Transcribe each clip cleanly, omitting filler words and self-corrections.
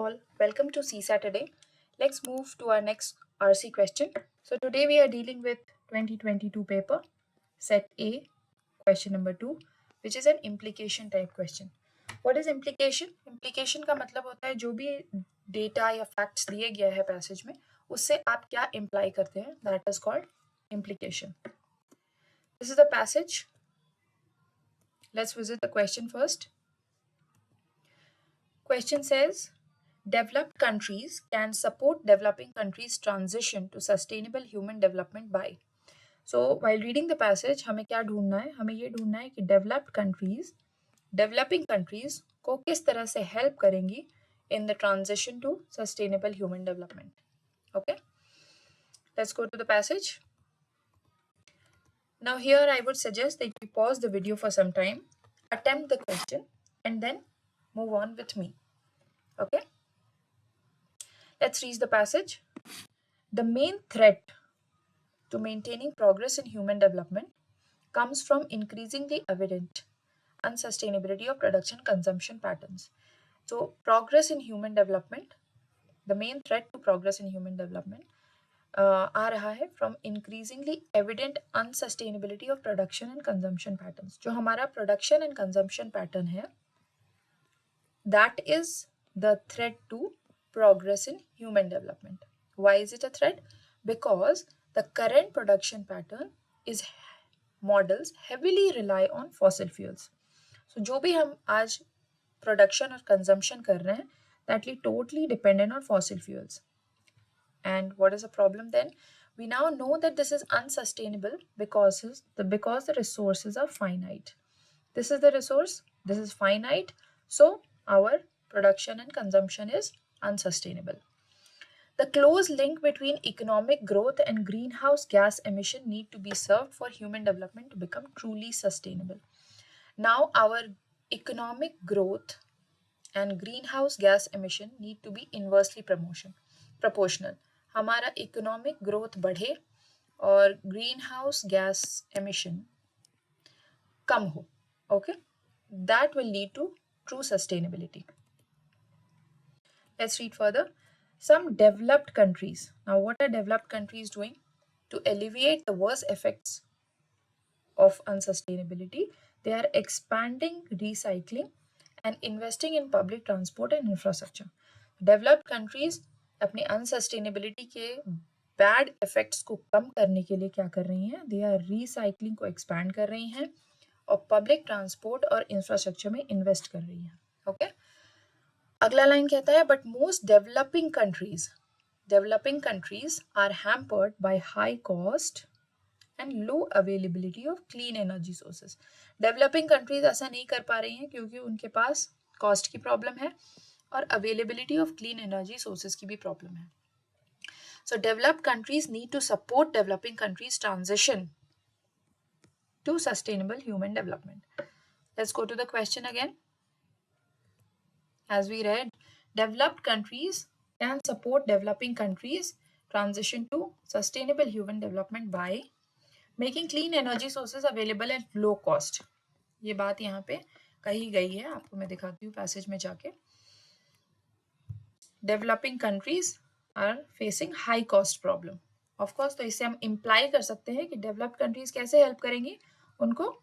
all, welcome to CSAT A. Let's move to our next RC question. So today we are dealing with 2022 paper, Set A, question number 2, which is an implication type question. What is implication? Implication का मतलब होता है जो भी data या facts दिए गया है passage में, उससे आप क्या imply करते हैं, that is called implication. This is the passage. Let's visit the question first. Question says, developed countries can support developing countries' transition to sustainable human development by. So, while reading the passage, हमें क्या ढूंढना है? हमें ये ढूंढना है कि developed countries, developing countries को किस तरह से help करेंगी in the transition to sustainable human development. Okay, let's go to the passage. Now here I would suggest that you pause the video for some time, attempt the question, and then move on with me. Okay. Let's read the passage. The main threat to maintaining progress in human development comes from increasing the evident unsustainability of production consumption patterns. So, progress in human development, the main threat to progress in human development आ रहा है from increasingly evident unsustainability of production and consumption patterns. जो हमारा production and consumption pattern है, that is the threat to progress in human development. Why is it a threat? Because the current production pattern is models heavily rely on fossil fuels. So जो भी हम आज production और consumption कर रहे हैं, that is totally dependent on fossil fuels. And what is the problem then? We now know that this is unsustainable because the resources are finite. This is the resource, this is finite, so our production and consumption is unsustainable. The close link between economic growth and greenhouse gas emission need to be served for human development to become truly sustainable. Now our economic growth and greenhouse gas emission need to be inversely proportional. हमारा economic growth बढ़े और greenhouse gas emission कम हो. Okay, that will lead to true sustainability. Let's read further. Some developed countries. Now, what are developed countries doing to alleviate the worst effects of unsustainability? They are expanding recycling and investing in public transport and infrastructure. Developed countries अपनी unsustainability के bad effects को कम करने के लिए क्या कर रही हैं? They are recycling को expand कर रही हैं और public transport और infrastructure में invest कर रही हैं. Okay? अगला लाइन कहता है, but most developing countries are hampered by high cost and low availability of clean energy sources. Developing countries ऐसा नहीं कर पा रही हैं क्योंकि उनके पास cost की problem है और availability of clean energy sources की भी problem है. So developed countries need to support developing countries transition to sustainable human development. Let's go to the question again. As we read, developed countries can support developing countries transition to sustainable human development by making clean energy sources available at low cost. ये बात यहाँ पे कही गई है, आपको मैं दिखाती हूँ पैसेज में जाके. Developing countries are facing high cost problem. Of course, तो इससे हम imply कर सकते हैं कि developed countries कैसे help करेंगी उनको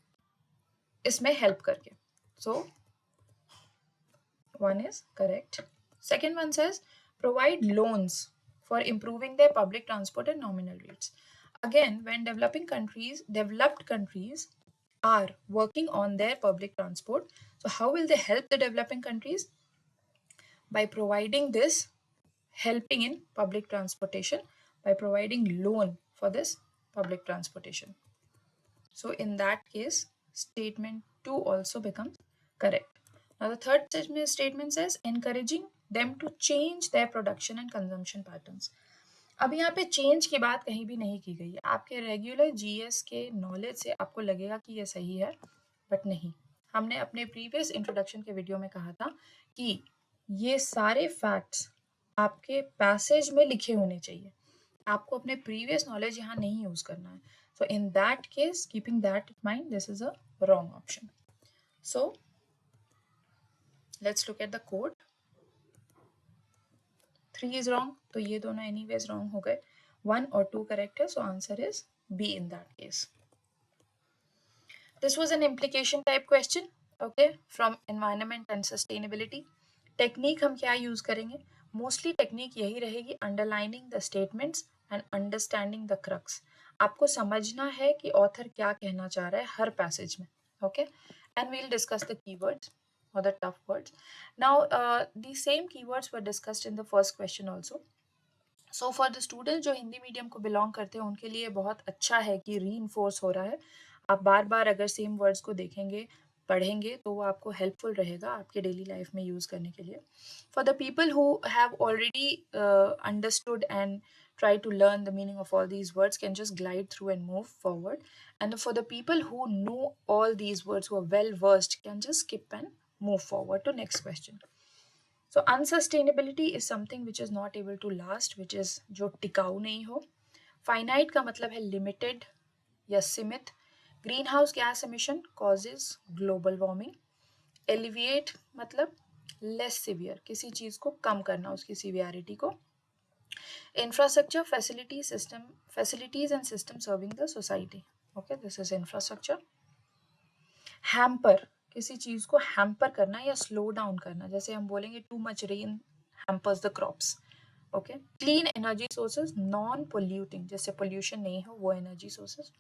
इसमें help करके. So, one is correct. Second one says provide loans for improving their public transport and nominal rates. Again, when developed countries are working on their public transport, so how will they help the developing countries? By providing this, helping in public transportation, by providing loan for this public transportation. So in that case, statement 2 also becomes correct. Now the third statement says encouraging them to change their production and consumption patterns. अब यहाँ पे change की बात कहीं भी नहीं की गई है. आपके रेगुलर जीएस के नॉलेज से आपको लगेगा कि ये सही है, बट नहीं. हमने अपने प्रीवियस इंट्रोडक्शन के वीडियो में कहा था कि ये सारे फैक्ट्स आपके पैसेज में लिखे होने चाहिए. आपको अपने प्रीवियस नॉलेज यहाँ नहीं यूज करना है. So in that case, keeping that in mind, this is a wrong option. So let's look at the code. 3 is wrong, तो ये दोनों anyways wrong हो गए. 1 और 2 correct है, so answer is B in that case. This was an implication type question, okay, from environment and sustainability. Technique हम क्या use करेंगे? मोस्टली टेक्निक यही रहेगी, underlining the statements and understanding the crux. आपको समझना है कि ऑथर क्या कहना चाह रहा है हर पैसेज में, okay, and we'll discuss the keywords or the tough words. Now, the same keywords were discussed in the first question also. So for the students जो हिंदी मीडियम को बिलोंग करते हैं उनके लिए बहुत अच्छा है कि रीइंफोर्स हो रहा है. आप बार बार अगर सेम वर्ड्स को देखेंगे, पढ़ेंगे, तो वो आपको हेल्पफुल रहेगा आपके डेली लाइफ में यूज़ करने के लिए. For the people who have already understood and try to learn the meaning of all these words can just glide through and move forward, and for the people who know all these words, who are well versed, can just skip and move forward to next question. So unsustainability is something which is not able to last, which is जो टिकाऊ नहीं हो. Finite का मतलब है limited या सीमित. Green house gas emission causes global warming. Alleviate मतलब लेस सिवियर, किसी चीज़ को कम करना, उसकी सिवियरिटी को. Infrastructure facilities and system serving the society. Okay, this is infrastructure. Hamper, किसी चीज़ को हैम्पर करना या स्लो डाउन करना, जैसे हम बोलेंगे too much rain hampers the crops. Okay. Clean energy sources, non polluting, जैसे पोल्यूशन नहीं हो वो energy sources.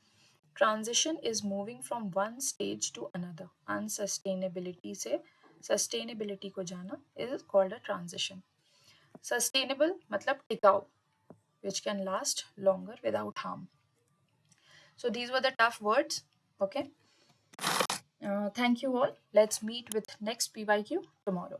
Transition is moving from one stage to another. Unsustainability से सस्टेनेबिलिटी को जाना is called a transition. Sustainable मतलब टिकाऊ, which can last longer without harm. So these were the tough words. Okay. Thank you all. Let's meet with next PYQ tomorrow.